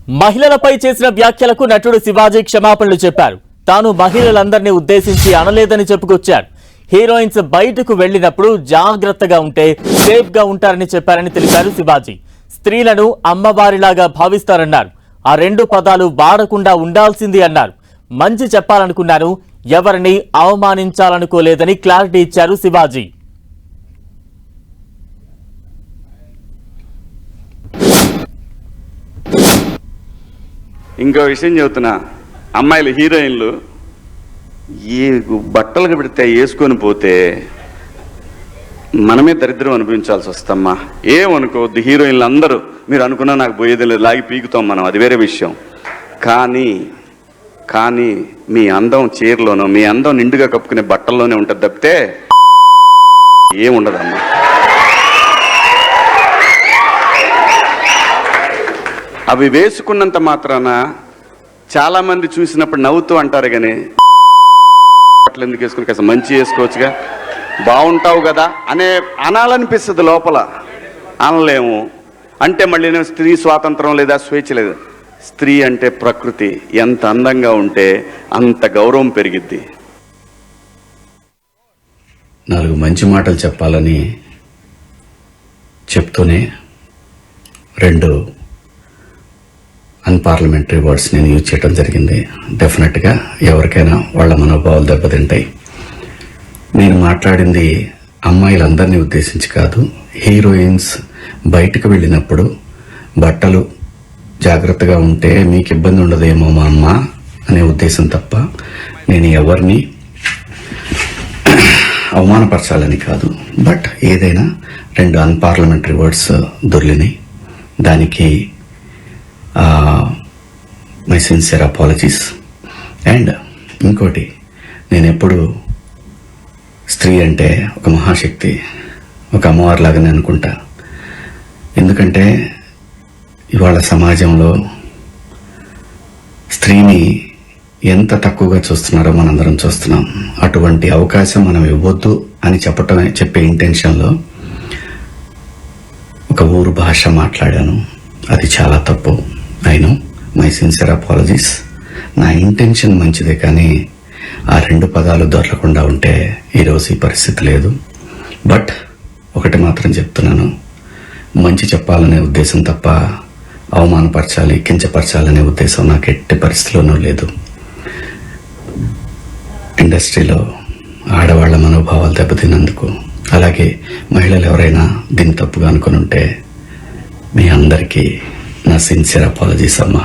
మహిళలపై చేసిన వ్యాఖ్యలకు నటుడు శివాజీ క్షమాపణలు చెప్పారు. తాను మహిళలందరినీ ఉద్దేశించి అనలేదని చెప్పుకొచ్చారు. హీరోయిన్స్ బయటకు వెళ్లినప్పుడు జాగ్రత్తగా ఉంటే సేఫ్ గా ఉంటారని చెప్పారని తెలిపారు శివాజీ. స్త్రీలను అమ్మవారిలాగా భావిస్తారన్నారు. ఆ రెండు పదాలు వాడకుండా ఉండాల్సింది అన్నారు. మంచి చెప్పాలనుకున్నాను, ఎవరిని అవమానించాలనుకోలేదని క్లారిటీ ఇచ్చారు శివాజీ. ఇంకో విషయం చెబుతున్నా, అమ్మాయిలు హీరోయిన్లు ఏ బట్టలు పెడితే వేసుకొని పోతే మనమే దరిద్రం అనిపించాల్సి వస్తమ్మా. ఏమనుకోవద్దు, హీరోయిన్లు అందరూ మీరు అనుకున్నా నాకు పోయేది లేదు, లాగి పీకుతాం మనం, అది వేరే విషయం. కానీ మీ అందం చీరలోనో మీ అందం నిండుగా కప్పుకునే బట్టల్లోనే ఉంటుంది తప్పితే ఏముండదమ్మా. అవి వేసుకున్నంత మాత్రాన చాలామంది చూసినప్పుడు నవ్వుతూ అంటారు, కానీ బట్టలు ఎందుకు వేసుకుని కాస్త మంచి వేసుకోవచ్చుగా, బాగుంటావు కదా అనాలనిపిస్తుంది. లోపల అనలేము. అంటే మళ్ళీ స్త్రీ స్వాతంత్రం లేదా స్వేచ్ఛ లేదు. స్త్రీ అంటే ప్రకృతి, ఎంత అందంగా ఉంటే అంత గౌరవం పెరిగిద్ది. 4 మంచి మాటలు చెప్పాలని చెప్తూనే 2 అన్పార్లమెంటరీ వర్డ్స్ నేను యూజ్ చేయడం జరిగింది. డెఫినెట్గా ఎవరికైనా వాళ్ళ మనోభావాలు దెబ్బతింటాయి. నేను మాట్లాడింది అమ్మాయిలందరినీ ఉద్దేశించి కాదు. హీరోయిన్స్ బయటకు వెళ్ళినప్పుడు బట్టలు జాగ్రత్తగా ఉంటే మీకు ఇబ్బంది ఉండదేమో మా అమ్మ అనే ఉద్దేశం తప్ప నేను ఎవరిని అవమానపరచాలని కాదు. బట్ ఏదైనా 2 అన్పార్లమెంటరీ వర్డ్స్ దొర్లినాయి. దానికి మై సిన్సియర్ అపాలజీస్. అండ్ ఇంకోటి, నేను ఎప్పుడు స్త్రీ అంటే ఒక మహాశక్తి, ఒక అమ్మవారిలాగానే అనుకుంటా. ఎందుకంటే ఇవాళ సమాజంలో స్త్రీని ఎంత తక్కువగా చూస్తున్నారో మనందరం చూస్తున్నాం. అటువంటి అవకాశం మనం ఇవ్వద్దు అని చెప్పే ఇంటెన్షన్లో ఒక ఊరు భాష మాట్లాడాను. అది చాలా తప్పు. I know, my sincere apologies. నా ఇంటెన్షన్ మంచిదే, కానీ ఆ 2 పదాలు దొరకకుండా ఉంటే ఈరోజు ఈ పరిస్థితి లేదు. బట్ ఒకటి మాత్రం చెప్తున్నాను, మంచి చెప్పాలనే ఉద్దేశం తప్ప అవమానపరచాలి, కించపరచాలనే ఉద్దేశం నాకు ఎట్టి పరిస్థితిలోనూ లేదు. ఇండస్ట్రీలో ఆడవాళ్ల మనోభావాలు దెబ్బతిన్నందుకు, అలాగే మహిళలు ఎవరైనా దీన్ని తప్పుగా అనుకుని ఉంటే మీ అందరికీ నా సిన్సియర్ అపాలజీస్ అమ్మా.